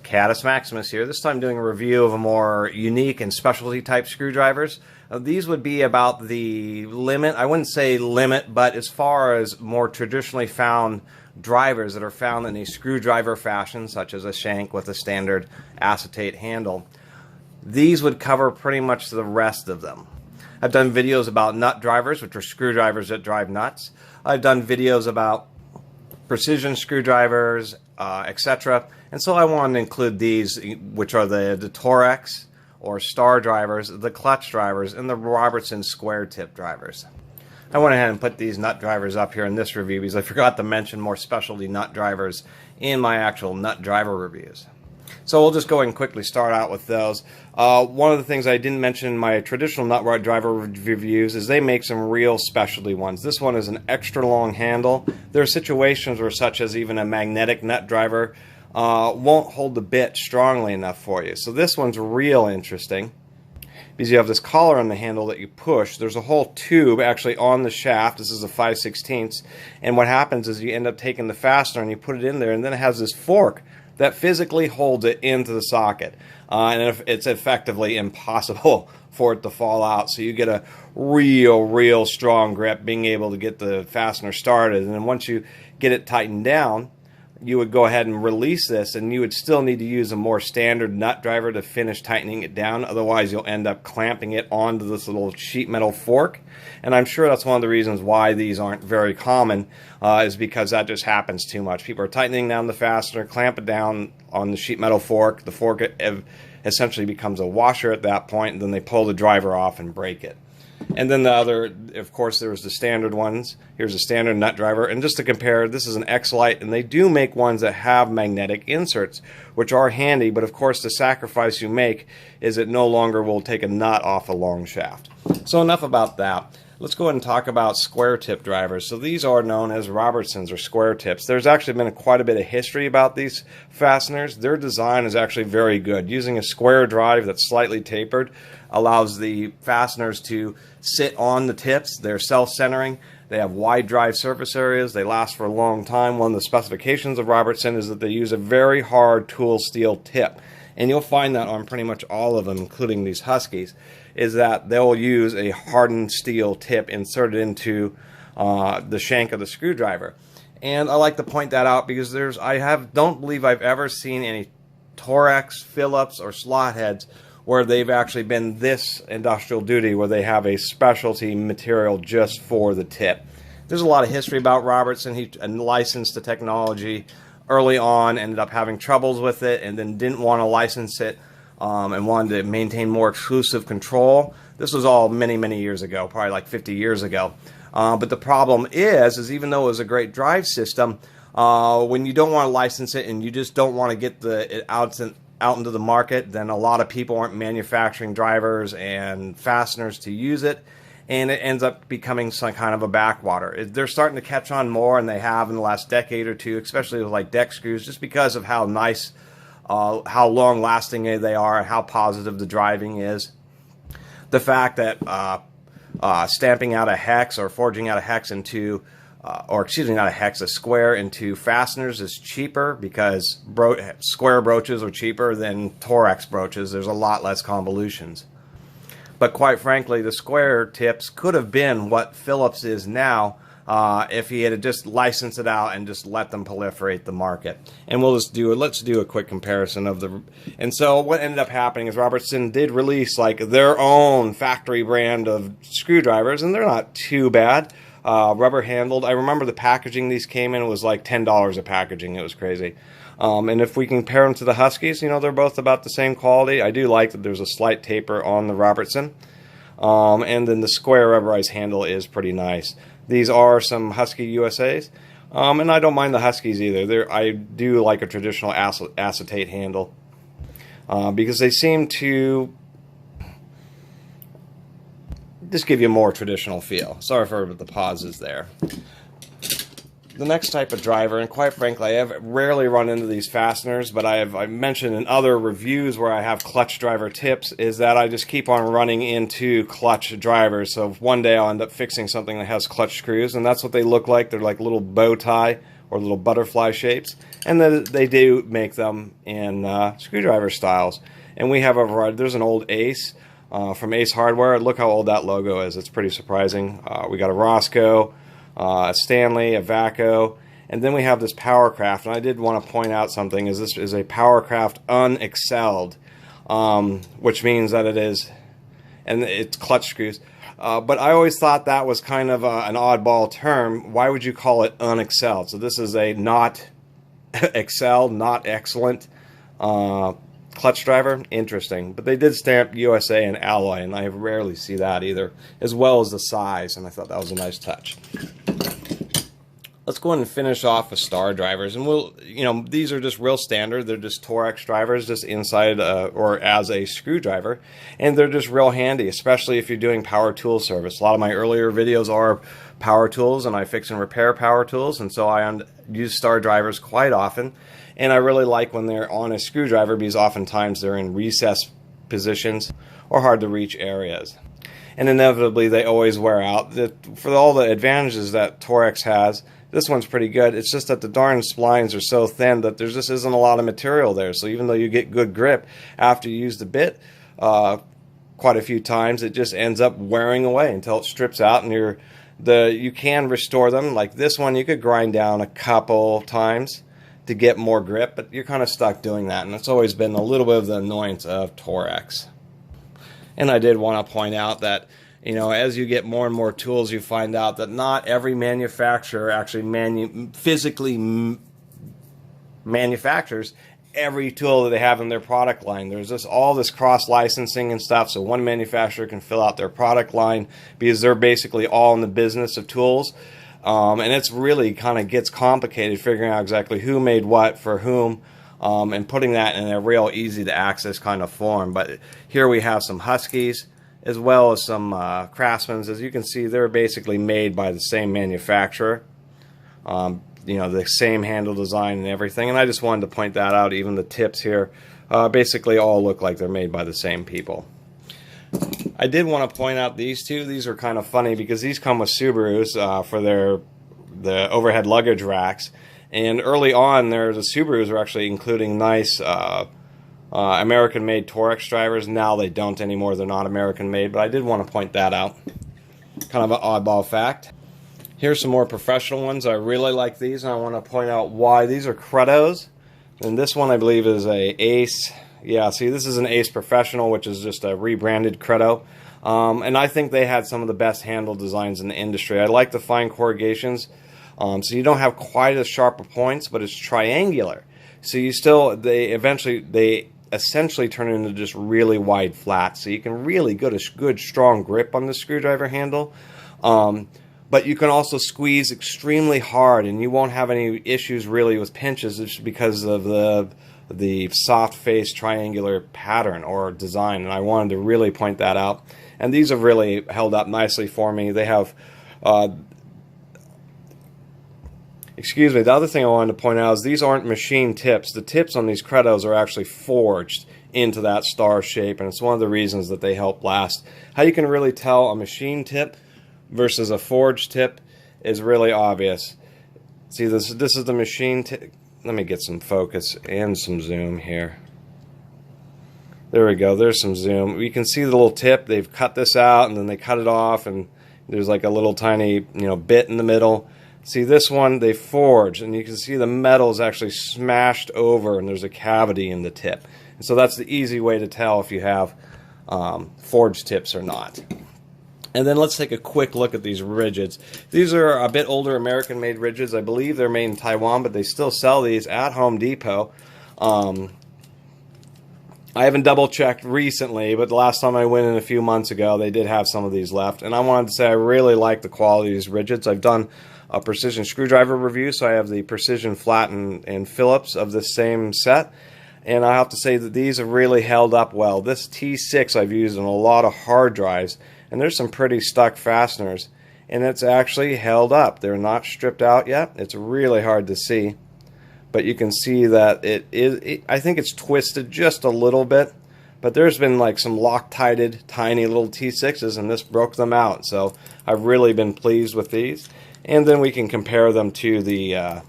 Caddis Maximus here. This time doing a review of a more unique and specialty type screwdrivers. These would be about the limit, I wouldn't say limit, but as far as more traditionally found drivers that are found in a screwdriver fashion, such as a shank with a standard acetate handle, these would cover pretty much the rest of them. I've done videos about nut drivers, which are screwdrivers that drive nuts. I've done videos about precision screwdrivers, etc. And so I wanted to include these, which are the Torex or star drivers, the clutch drivers, and the Robertson Square tip drivers. I went ahead and put these nut drivers up here in this review because I forgot to mention more specialty nut drivers in my actual nut driver reviews. So we'll just go ahead and quickly start out with those. One of the things I didn't mention in my traditional nut driver reviews is they make some real specialty ones. This one is an extra long handle. There are situations where such as even a magnetic nut driver won't hold the bit strongly enough for you. So this one's real interesting because you have this collar on the handle that you push. There's a whole tube actually on the shaft. This is a 5/16, and what happens is you end up taking the fastener and you put it in there, and then it has this fork that physically holds it into the socket. And it's effectively impossible for it to fall out. So you get a real strong grip being able to get the fastener started. And then once you get it tightened down, you would go ahead and release this, and you would still need to use a more standard nut driver to finish tightening it down. Otherwise, you'll end up clamping it onto this little sheet metal fork. And I'm sure that's one of the reasons why these aren't very common, is because that just happens too much. People are tightening down the fastener, clamp it down on the sheet metal fork. The fork essentially becomes a washer at that point, and then they pull the driver off and break it. And then the other, of course, there's the standard ones. Here's a standard nut driver. And just to compare, this is an X-Lite, and they do make ones that have magnetic inserts, which are handy. But of course, the sacrifice you make is it no longer will take a nut off a long shaft. So enough about that. Let's go ahead and talk about square tip drivers. So these are known as Robertsons or square tips. There's actually been quite a bit of history about these fasteners. Their design is actually very good. Using a square drive that's slightly tapered allows the fasteners to sit on the tips. They're self-centering. They have wide drive surface areas. They last for a long time. One of the specifications of Robertson is that they use a very hard tool steel tip. And you'll find that on pretty much all of them, including these Huskies, is that they'll use a hardened steel tip inserted into the shank of the screwdriver. And I like to point that out because don't believe I've ever seen any Torex, Phillips, or slot heads where they've actually been this industrial duty, where they have a specialty material just for the tip. There's a lot of history about Robertson. He licensed the technology early on, ended up having troubles with it, and then didn't want to license it and wanted to maintain more exclusive control. This was all many years ago, probably like 50 years ago. But the problem is even though it was a great drive system, when you don't want to license it and you just don't want to get it out into the market, then a lot of people aren't manufacturing drivers and fasteners to use it, and it ends up becoming some kind of a backwater. They're starting to catch on more, and they have in the last decade or two, especially with like deck screws, just because of how nice, how long-lasting they are, and how positive the driving is. The fact that stamping out a hex or forging out a hex into not a hex, a square into fasteners is cheaper because square broaches are cheaper than Torex broaches. There's a lot less convolutions. But quite frankly, the square tips could have been what Phillips is now if he had just licensed it out and just let them proliferate the market. And let's do a quick comparison of the. And so what ended up happening is Robertson did release like their own factory brand of screwdrivers, and they're not too bad. Rubber handled. I remember the packaging these came in, it was like $10 a packaging. It was crazy. And if we compare them to the Huskies, they're both about the same quality. I do like that there's a slight taper on the Robertson. And then the square rubberized handle is pretty nice. These are some Husky USAs. And I don't mind the Huskies either. I do like a traditional acetate handle. Because they seem to just give you a more traditional feel. Sorry for the pauses there. The next type of driver, and quite frankly, I have rarely run into these fasteners, but I've mentioned in other reviews where I have clutch driver tips, is that I just keep on running into clutch drivers. So one day I'll end up fixing something that has clutch screws, and that's what they look like. They're like little bow tie or little butterfly shapes, and then they do make them in screwdriver styles. And we have a variety. There's an old Ace from Ace Hardware. Look how old that logo is. It's pretty surprising. We got a Roscoe, a Stanley, a Vaco, and then we have this Powercraft. And I did want to point out something, is this is a Powercraft unexcelled, which means that it is, and it's clutch screws. But I always thought that was kind of an oddball term. Why would you call it unexcelled? So this is a not excelled, not excellent clutch driver. Interesting. But they did stamp USA and alloy, and I rarely see that either, as well as the size, and I thought that was a nice touch. Let's go ahead and finish off with star drivers, and we'll, these are just real standard. They're just Torex drivers, just inside or as a screwdriver, and they're just real handy, especially if you're doing power tool service. A lot of my earlier videos are power tools, and I fix and repair power tools, and so I use star drivers quite often, and I really like when they're on a screwdriver because oftentimes they're in recessed positions or hard to reach areas. And inevitably they always wear out. For all the advantages that Torex has, this one's pretty good. It's just that the darn splines are so thin that there just isn't a lot of material there. So even though you get good grip after you use the bit quite a few times, it just ends up wearing away until it strips out, and you can restore them. Like this one, you could grind down a couple times to get more grip, but you're kind of stuck doing that, and it's always been a little bit of the annoyance of Torex. And I did want to point out that as you get more and more tools, you find out that not every manufacturer actually physically manufactures every tool that they have in their product line. There's all this cross-licensing and stuff, so one manufacturer can fill out their product line because they're basically all in the business of tools. And it's really kind of gets complicated figuring out exactly who made what for whom, and putting that in a real easy-to-access kind of form. But here we have some Huskies, as well as some Craftsmans. As you can see, they're basically made by the same manufacturer. The same handle design and everything. And I just wanted to point that out. Even the tips here basically all look like they're made by the same people. I did want to point out these two. These are kind of funny because these come with Subarus for the overhead luggage racks. And early on, the Subarus were actually including nice American-made Torex drivers. Now they don't anymore. They're not American-made, but I did want to point that out. Kind of an oddball fact. Here's some more professional ones. I really like these, and I want to point out why. These are Credos, and this one I believe is a Ace. Yeah, see, this is an Ace Professional, which is just a rebranded Credo. And I think they had some of the best handle designs in the industry. I like the fine corrugations, so you don't have quite as sharp of points, but it's triangular. So they essentially turn into just really wide flats, so you can really get a good strong grip on the screwdriver handle. But you can also squeeze extremely hard, and you won't have any issues really with pinches just because of the soft face triangular pattern or design, and I wanted to really point that out. And these have really held up nicely for me. They have excuse me, the other thing I wanted to point out is these aren't machine tips. The tips on these Credos are actually forged into that star shape, and it's one of the reasons that they help last. How you can really tell a machine tip versus a forged tip is really obvious. See, this is the machine tip. Let me get some focus and some zoom here. There we go. There's some zoom. You can see the little tip. They've cut this out, and then they cut it off, and there's like a little tiny bit in the middle. See, this one they forged, and you can see the metal is actually smashed over, and there's a cavity in the tip. And so that's the easy way to tell if you have forged tips or not. And then let's take a quick look at these rigids. These are a bit older American-made rigids. I believe they're made in Taiwan, but they still sell these at Home Depot. I haven't double-checked recently, but the last time I went in a few months ago, they did have some of these left. And I wanted to say I really like the quality of these rigids. I've done a precision screwdriver review, so I have the precision flat and Phillips of the same set. And I have to say that these have really held up well. This T6 I've used on a lot of hard drives, and there's some pretty stuck fasteners, and it's actually held up. They're not stripped out yet. It's really hard to see, but you can see that I think it's twisted just a little bit, but there's been like some Loctited tiny little T6s, and this broke them out. So I've really been pleased with these. And then we can compare them to the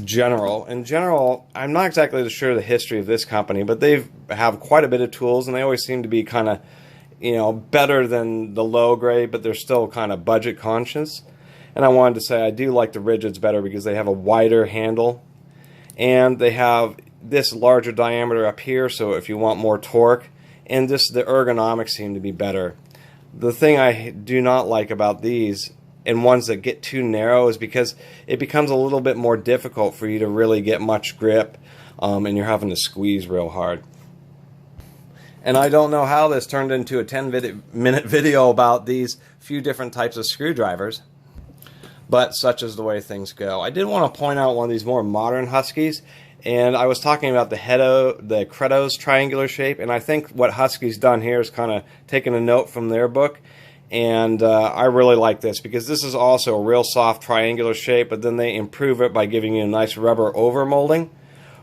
General. In General, I'm not exactly sure the history of this company, but they have quite a bit of tools, and they always seem to be kind of, better than the low grade, but they're still kind of budget conscious. And I wanted to say I do like the rigids better because they have a wider handle, and they have this larger diameter up here, so if you want more torque, and just the ergonomics seem to be better. The thing I do not like about these and ones that get too narrow is because it becomes a little bit more difficult for you to really get much grip, and you're having to squeeze real hard. And I don't know how this turned into a 10-minute video about these few different types of screwdrivers, but such is the way things go. I did want to point out one of these more modern Huskies, and I was talking about the Credo's triangular shape, and I think what Husky's done here is kind of taken a note from their book. And I really like this because this is also a real soft triangular shape, but then they improve it by giving you a nice rubber overmolding.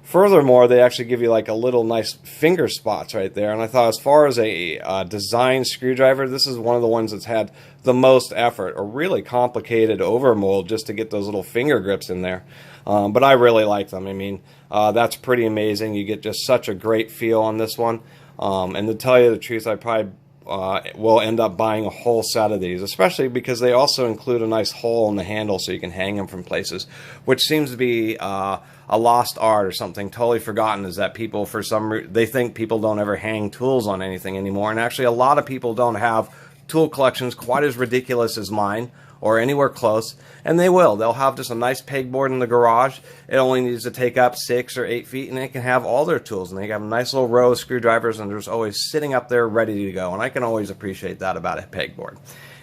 Furthermore, they actually give you like a little nice finger spots right there. And I thought as far as a design screwdriver, this is one of the ones that's had the most effort, a really complicated overmold just to get those little finger grips in there. But I really like them. I mean, that's pretty amazing. You get just such a great feel on this one. And to tell you the truth, I probably will end up buying a whole set of these, especially because they also include a nice hole in the handle so you can hang them from places, which seems to be a lost art or something totally forgotten, is that people, for some reason, they think people don't ever hang tools on anything anymore. And actually a lot of people don't have tool collections quite as ridiculous as mine or anywhere close, and they will. They'll have just a nice pegboard in the garage. It only needs to take up 6 or 8 feet, and they can have all their tools, and they have a nice little row of screwdrivers, and they're just always sitting up there ready to go, and I can always appreciate that about a pegboard.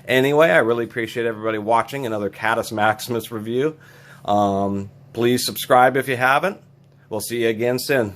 Anyway, I really appreciate everybody watching another Catus Maximus review. Please subscribe if you haven't. We'll see you again soon.